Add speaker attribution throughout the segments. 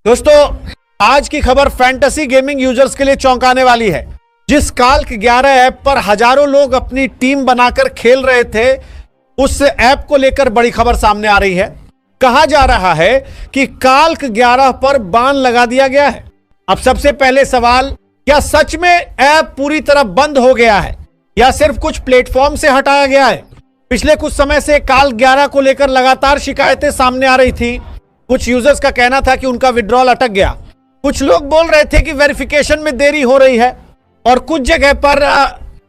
Speaker 1: दोस्तों, आज की खबर फैंटेसी गेमिंग यूजर्स के लिए चौंकाने वाली है। जिस काल्क 11 ऐप पर हजारों लोग अपनी टीम बनाकर खेल रहे थे, उस ऐप को लेकर बड़ी खबर सामने आ रही है। कहा जा रहा है कि काल्क 11 पर बैन लगा दिया गया है। अब सबसे पहले सवाल, क्या सच में ऐप पूरी तरह बंद हो गया है या सिर्फ कुछ प्लेटफॉर्म से हटाया गया है? पिछले कुछ समय से काल्क 11 को लेकर लगातार शिकायतें सामने आ रही थी। कुछ यूजर्स का कहना था कि उनका विड्रॉल अटक गया। कुछ लोग बोल रहे थे कि वेरिफिकेशन में देरी हो रही है और कुछ जगह पर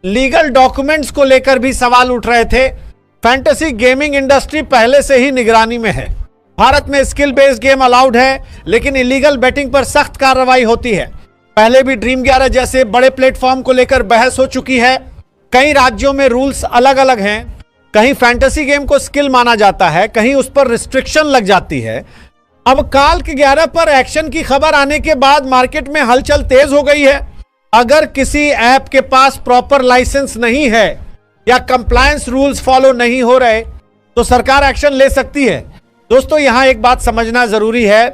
Speaker 1: लीगल डॉक्यूमेंट्स को लेकर भी सवाल उठ रहे थे। फैंटेसी गेमिंग इंडस्ट्री पहले से ही निगरानी में है। भारत में स्किल बेस्ड गेम अलाउड है, लेकिन इलीगल बेटिंग पर सख्त कार्रवाई होती है। पहले भी ड्रीम 11 जैसे बड़े प्लेटफॉर्म को लेकर बहस हो चुकी है। कई राज्यों में रूल्स अलग अलग हैं। कहीं फैंटेसी गेम को स्किल माना जाता है, कहीं उस पर रिस्ट्रिक्शन लग जाती है। अब काल्क 11 पर एक्शन की खबर आने के बाद मार्केट में हलचल तेज हो गई है। अगर किसी ऐप के पास प्रॉपर लाइसेंस नहीं है या कंप्लायंस रूल्स फॉलो नहीं हो रहे तो सरकार एक्शन ले सकती है। दोस्तों, यहां एक बात समझना जरूरी है।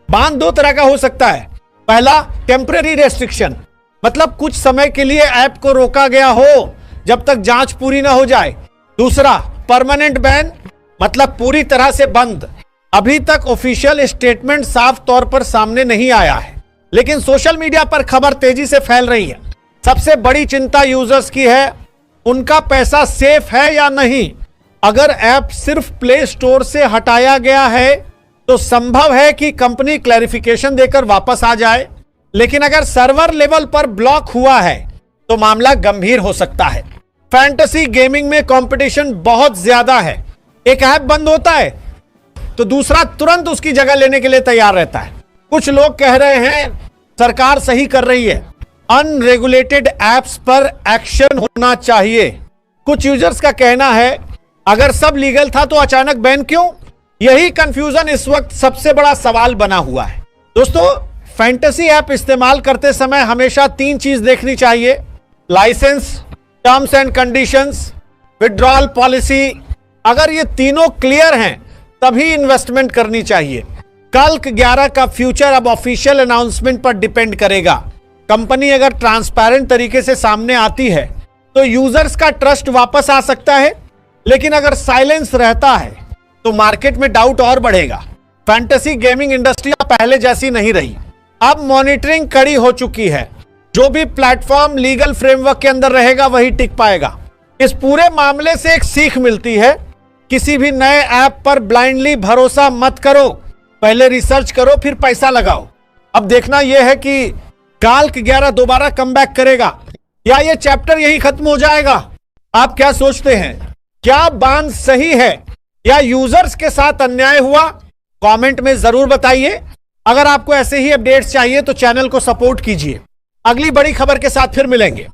Speaker 1: बैन दो तरह का हो सकता है। पहला, टेम्परेरी रेस्ट्रिक्शन, मतलब कुछ समय के लिए ऐप को रोका गया हो जब तक जांच पूरी ना हो जाए। दूसरा, परमानेंट बैन, मतलब पूरी तरह से बंद। अभी तक ऑफिशियल स्टेटमेंट साफ तौर पर सामने नहीं आया है, लेकिन सोशल मीडिया पर खबर तेजी से फैल रही है। सबसे बड़ी चिंता यूजर्स की है, उनका पैसा सेफ है या नहीं। अगर ऐप सिर्फ प्ले स्टोर से हटाया गया है तो संभव है कि कंपनी क्लैरिफिकेशन देकर वापस आ जाए, लेकिन अगर सर्वर लेवल पर ब्लॉक हुआ है तो मामला गंभीर हो सकता है। फैंटेसी गेमिंग में कंपटीशन बहुत ज्यादा है। एक ऐप बंद होता है तो दूसरा तुरंत उसकी जगह लेने के लिए तैयार रहता है। कुछ लोग कह रहे हैं सरकार सही कर रही है, अनरेगुलेटेड ऐप्स पर एक्शन होना चाहिए। कुछ यूजर्स का कहना है अगर सब लीगल था तो अचानक बैन क्यों? यही कंफ्यूजन इस वक्त सबसे बड़ा सवाल बना हुआ है। दोस्तों, फैंटेसी ऐप इस्तेमाल करते समय हमेशा 3 चीज देखनी चाहिए: licence, terms and conditions, withdrawal policy. अगर ये तीनों क्लियर हैं तभी इन्वेस्टमेंट करनी चाहिए। काल्क 11 का फ्यूचर अब ऑफिशियल अनाउंसमेंट पर डिपेंड करेगा। कंपनी अगर ट्रांसपेरेंट तरीके से सामने आती है तो यूजर्स का ट्रस्ट वापस आ सकता है, लेकिन अगर साइलेंस रहता है तो मार्केट में डाउट और बढ़ेगा। फैंटेसी गेमिंग इंडस्ट्री पहले जैसी नहीं रही। अब मॉनिटरिंग कड़ी हो चुकी है। जो भी प्लेटफॉर्म लीगल फ्रेमवर्क के अंदर रहेगा वही टिक पाएगा। इस पूरे मामले से एक सीख मिलती है, किसी भी नए ऐप पर ब्लाइंडली भरोसा मत करो। पहले रिसर्च करो, फिर पैसा लगाओ। अब देखना यह है कि काल्क 11 दोबारा कमबैक करेगा या ये चैप्टर यही खत्म हो जाएगा। आप क्या सोचते हैं? क्या बैन सही है या यूजर्स के साथ अन्याय हुआ? कमेंट में जरूर बताइए। अगर आपको ऐसे ही अपडेट्स चाहिए तो चैनल को सपोर्ट कीजिए। अगली बड़ी खबर के साथ फिर मिलेंगे।